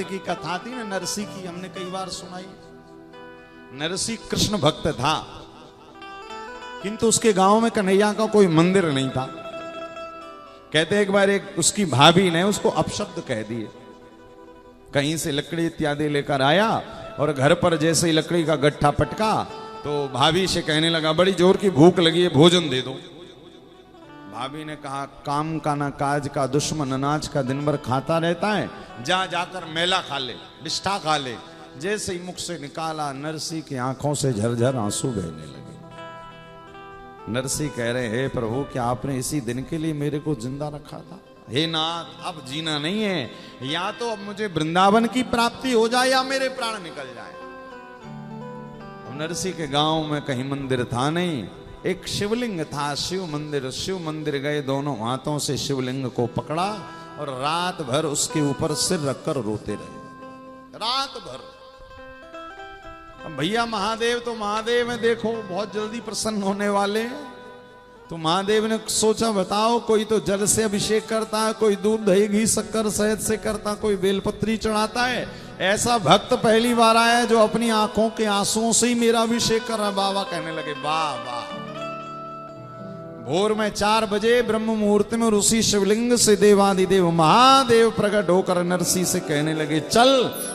भक्त की कथा थी ना, नरसी की, हमने कई बार सुनाई। नरसी कृष्ण भक्त था, किंतु उसके गांव में कन्हैया का कोई मंदिर नहीं था। कहते एक बार एक उसकी भाभी ने उसको अपशब्द कह दिए। कहीं से लकड़ी इत्यादि लेकर आया और घर पर जैसे ही लकड़ी का गट्ठा पटका तो भाभी से कहने लगा, बड़ी जोर की भूख लगी है, भोजन दे दो। भाभी ने कहा, काम का ना काज का दुश्मन अनाज का दिन भर खाता रहता है, जा जाकर मेला खा ले, बिष्ठा खा ले। जैसे ही मुख से निकाला, नरसी की आंखों से झरझर आंसू बहने लगे। नरसी कह रहे, हे प्रभु, क्या आपने इसी दिन के लिए मेरे को जिंदा रखा था? हे नाथ, अब जीना नहीं है, या तो अब मुझे वृंदावन की प्राप्ति हो जाए या मेरे प्राण निकल जाए। अब नरसी के गांव में कहीं मंदिर था नहीं, एक शिवलिंग था, शिव मंदिर। शिव मंदिर गए, दोनों हाथों से शिवलिंग को पकड़ा और रात भर उसके ऊपर सिर रखकर रोते रहे, रात भर। अब भैया महादेव तो महादेव है, देखो बहुत जल्दी प्रसन्न होने वाले हैं। तो महादेव ने सोचा, बताओ, कोई तो जल से अभिषेक करता है, कोई दूध दही घी शक्कर शहद से करता, कोई बेलपत्री चढ़ाता है। ऐसा भक्त पहली बार आया जो अपनी आंखों के आंसुओं से ही मेरा अभिषेक कर रहा। बाबा कहने लगे, वाह वाह। भोर में 4 बजे ब्रह्म मुहूर्त में उसी शिवलिंग से देवादिदेव महादेव प्रकट होकर नरसी से कहने लगे, चल,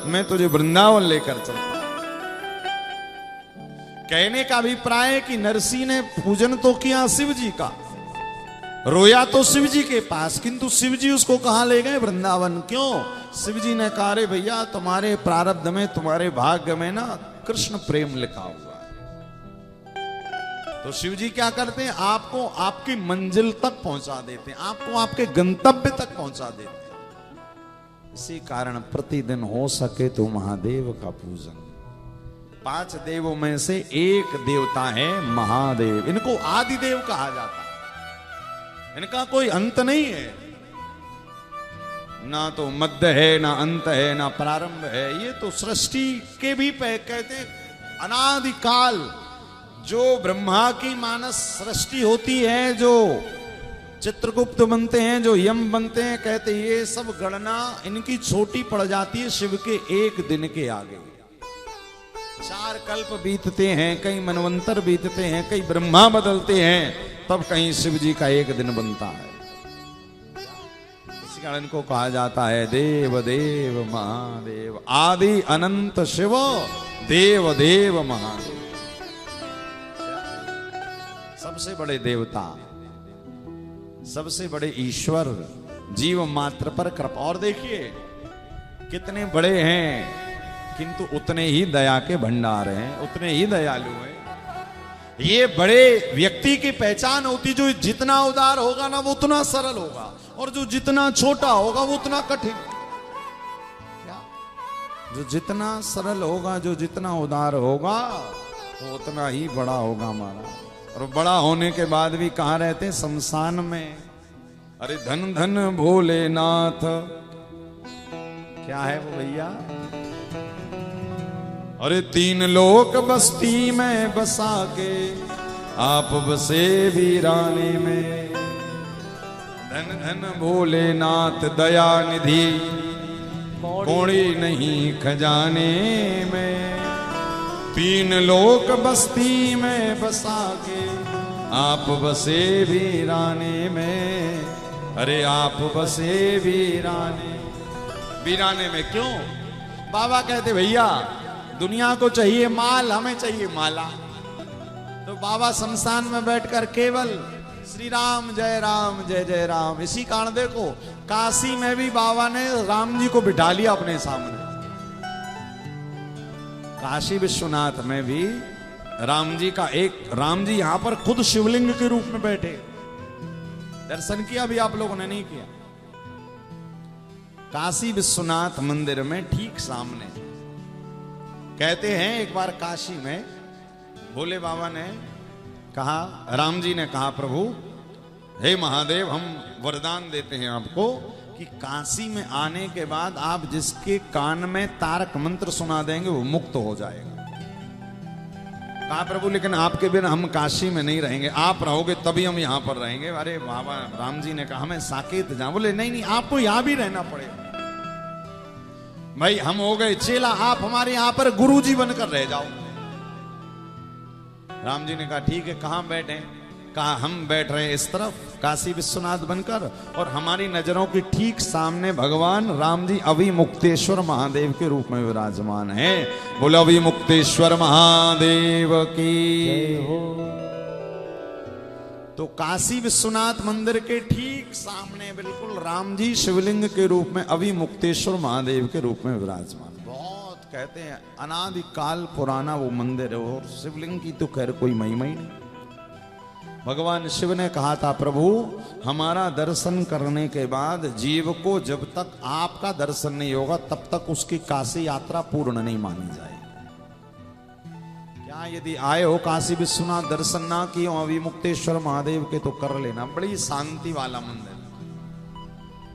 मैं तुझे वृंदावन लेकर चलता। कहने का अभिप्राय है कि नरसी ने पूजन तो किया शिव जी का, रोया तो शिव जी के पास, किंतु शिव जी उसको कहां ले गए? वृंदावन। क्यों? शिव जी ने कहा, रे भैया, तुम्हारे प्रारब्ध में, तुम्हारे भाग्य में ना कृष्ण प्रेम लिखा हुआ है। तो शिव जी क्या करते हैं? आपको आपकी मंजिल तक पहुंचा देते हैं, आपको आपके गंतव्य तक पहुंचा देते हैं। इसी कारण प्रतिदिन हो सके तो महादेव का पूजन। 5 देवों में से एक देवता है महादेव। इनको आदिदेव कहा जाता है, इनका कोई अंत नहीं है, ना तो मध्य है, ना अंत है, ना प्रारंभ है। ये तो सृष्टि के भी कहते हैं अनादिकाल जो ब्रह्मा की मानस सृष्टि होती है, जो चित्रगुप्त बनते हैं, जो यम बनते हैं, कहते ये सब गणना इनकी छोटी पड़ जाती है शिव के एक दिन के आगे। 4 कल्प बीतते हैं, कई मनवंतर बीतते हैं, कई ब्रह्मा बदलते हैं, तब कहीं शिव जी का एक दिन बनता है। इसी कारण इनको कहा जाता है देव देव महादेव, आदि अनंत शिव देव देव महादेव। सबसे बड़े देवता, सबसे बड़े ईश्वर, जीव मात्र पर कृपा। और देखिए कितने बड़े हैं, किंतु उतने ही दया के भंडार हैं, उतने ही दयालु हैं। ये बड़े व्यक्ति की पहचान होती, जो जितना उदार होगा ना वो उतना सरल होगा, और जो जितना छोटा होगा वो उतना कठिन। क्या? जो जितना सरल होगा, जो जितना उदार होगा, वो उतना ही बड़ा होगा हमारा। और बड़ा होने के बाद भी कहाँ रहते हैं? शमशान में। अरे धन धन भोलेनाथ, क्या है वो भैया? अरे 3 लोक बस्ती में बसा के आप बसे वीराने में। धन धन भोलेनाथ दया निधि, कौड़ी नहीं खजाने में। 3 लोक बस्ती में बसा के आप बसे वीराने में। अरे आप बसे वीराने। वीराने में क्यों? बाबा कहते, भैया दुनिया को चाहिए माल, हमें चाहिए माला। तो बाबा शमशान में बैठकर केवल श्री राम जय जय राम। इसी कारण देखो काशी में भी बाबा ने राम जी को बिठा लिया अपने सामने। काशी विश्वनाथ में भी राम जी का एक, राम जी यहां पर खुद शिवलिंग के रूप में बैठे। दर्शन किया भी आप लोगों ने? नहीं किया। काशी विश्वनाथ मंदिर में ठीक सामने। कहते हैं एक बार काशी में भोले बाबा ने कहा, राम जी ने कहा, प्रभु हे महादेव, हम वरदान देते हैं आपको कि काशी में आने के बाद आप जिसके कान में तारक मंत्र सुना देंगे वो मुक्त हो जाएगा। कहा, प्रभु लेकिन आपके बिना हम काशी में नहीं रहेंगे, आप रहोगे तभी हम यहां पर रहेंगे। अरे बाबा राम जी ने कहा, मैं साकेत जाऊं। बोले नहीं नहीं, आपको यहां भी रहना पड़ेगा। भाई हम हो गए चेला, आप हमारे यहां पर गुरुजी बनकर रह जाओ। राम जी ने कहा ठीक है, कहां बैठे? कहा हम बैठ रहे हैं इस तरफ काशी विश्वनाथ बनकर, और हमारी नजरों के ठीक सामने भगवान राम जी अभिमुक्तेश्वर महादेव के रूप में विराजमान हैं। बोलो अभिमुक्तेश्वर महादेव की हो। तो काशी विश्वनाथ मंदिर के ठीक सामने बिल्कुल राम जी शिवलिंग के रूप में अभिमुक्तेश्वर महादेव के रूप में विराजमान। बहुत कहते हैं अनादिकाल पुराना वो मंदिर है, और शिवलिंग की तो खैर कोई महिमा ही नहीं। भगवान शिव ने कहा था प्रभु हमारा दर्शन करने के बाद जीव को जब तक आपका दर्शन नहीं होगा तब तक उसकी काशी यात्रा पूर्ण नहीं मानी जाएगी। क्या यदि आए हो काशी विश्वनाथ दर्शन ना किए हो अभिमुक्तेश्वर महादेव के तो कर लेना। बड़ी शांति वाला मंदिर,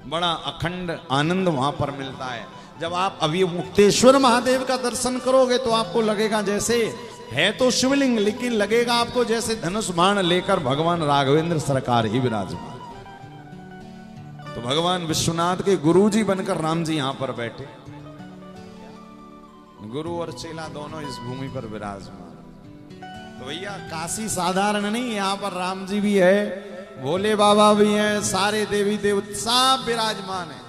बड़ा अखंड आनंद वहां पर मिलता है। जब आप अभिमुक्तेश्वर महादेव का दर्शन करोगे तो आपको लगेगा जैसे है तो शिवलिंग, लेकिन लगेगा आपको जैसे धनुष बाण लेकर भगवान राघवेंद्र सरकार ही विराजमान। तो भगवान विश्वनाथ के गुरुजी बनकर राम जी यहां पर बैठे, गुरु और चेला दोनों इस भूमि पर विराजमान। तो भैया काशी साधारण नहीं, यहां पर राम जी भी है, भोले बाबा भी हैं, सारे देवी देवता सब विराजमान है।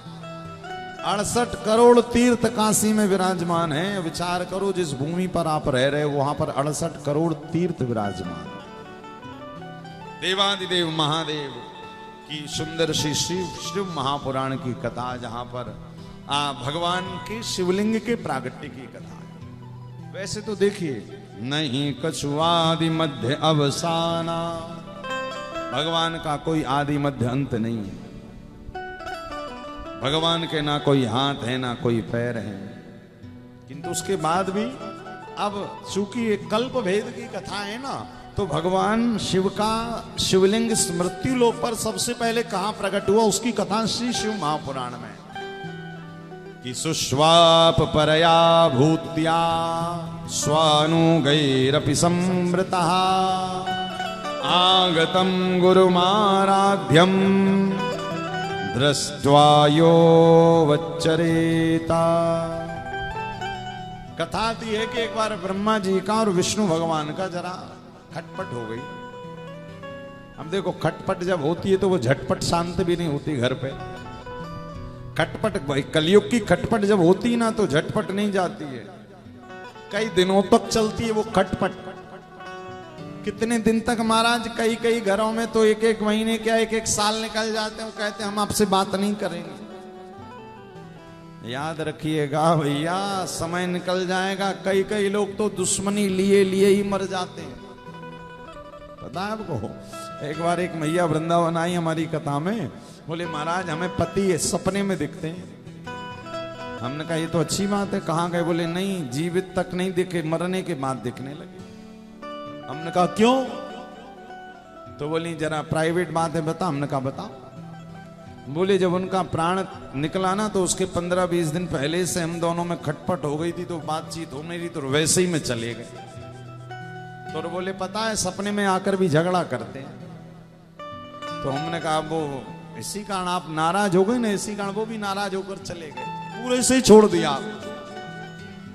68 करोड़ तीर्थ काशी में विराजमान है। विचार करो जिस भूमि पर आप रह रहे हो वहां पर 68 करोड़ तीर्थ विराजमान। देवादिदेव महादेव की सुंदर सी शिव महापुराण की कथा, जहां पर भगवान के शिवलिंग के प्रागट्य की कथा है। वैसे तो देखिए नहीं कछुआदि मध्य अवसाना, भगवान का कोई आदि मध्य अंत नहीं है। भगवान के ना कोई हाथ है ना कोई पैर है, किंतु उसके बाद भी अब चूंकि एक कल्प भेद की कथा है ना, तो भगवान शिव का शिवलिंग मृत्यु लोक पर सबसे पहले कहां प्रकट हुआ उसकी कथा श्री शिव महापुराण में कि सुश्वाप परया भूत्या स्वानुगैरपि संवृतः आगतम गुरुमाराध्यम दृष्ट्वा यो वच्चरेता। कथा थी है कि एक बार ब्रह्मा जी का और विष्णु भगवान का जरा खटपट हो गई। अब देखो खटपट जब होती है तो वो झटपट शांत भी नहीं होती घर पे। खटपट कलयुग की खटपट जब होती ना तो झटपट नहीं जाती है, कई दिनों तक चलती है वो खटपट। कितने दिन तक महाराज, कई कई घरों में तो एक एक महीने क्या एक एक साल निकल जाते हैं। वो कहते हैं हम आपसे बात नहीं करेंगे। याद रखिएगा भैया समय निकल जाएगा। कई कई लोग तो दुश्मनी लिए लिए ही मर जाते हैं, पता है आपको। एक बार एक मैया वृंदावन आई हमारी कथा में, बोले महाराज हमें पति सपने में दिखते हैं। हमने कहा ये तो अच्छी बात है, कहाँ गए? बोले नहीं जीवित तक नहीं दिखे, मरने के बाद दिखने लगे। हमने कहा क्यों? तो बोली जरा प्राइवेट बात है बता। हमने कहा बता। बोले जब उनका प्राण निकला ना तो उसके 15-20 दिन पहले से हम दोनों में खटपट हो गई थी, तो बातचीत हो नहीं रही, तो वैसे ही में चले गए। तो बोले पता है सपने में आकर भी झगड़ा करते हैं। तो हमने कहा वो इसी कारण आप नाराज हो गए ना, इसी कारण वो भी नाराज होकर चले गए, पूरे से ही छोड़ दिया।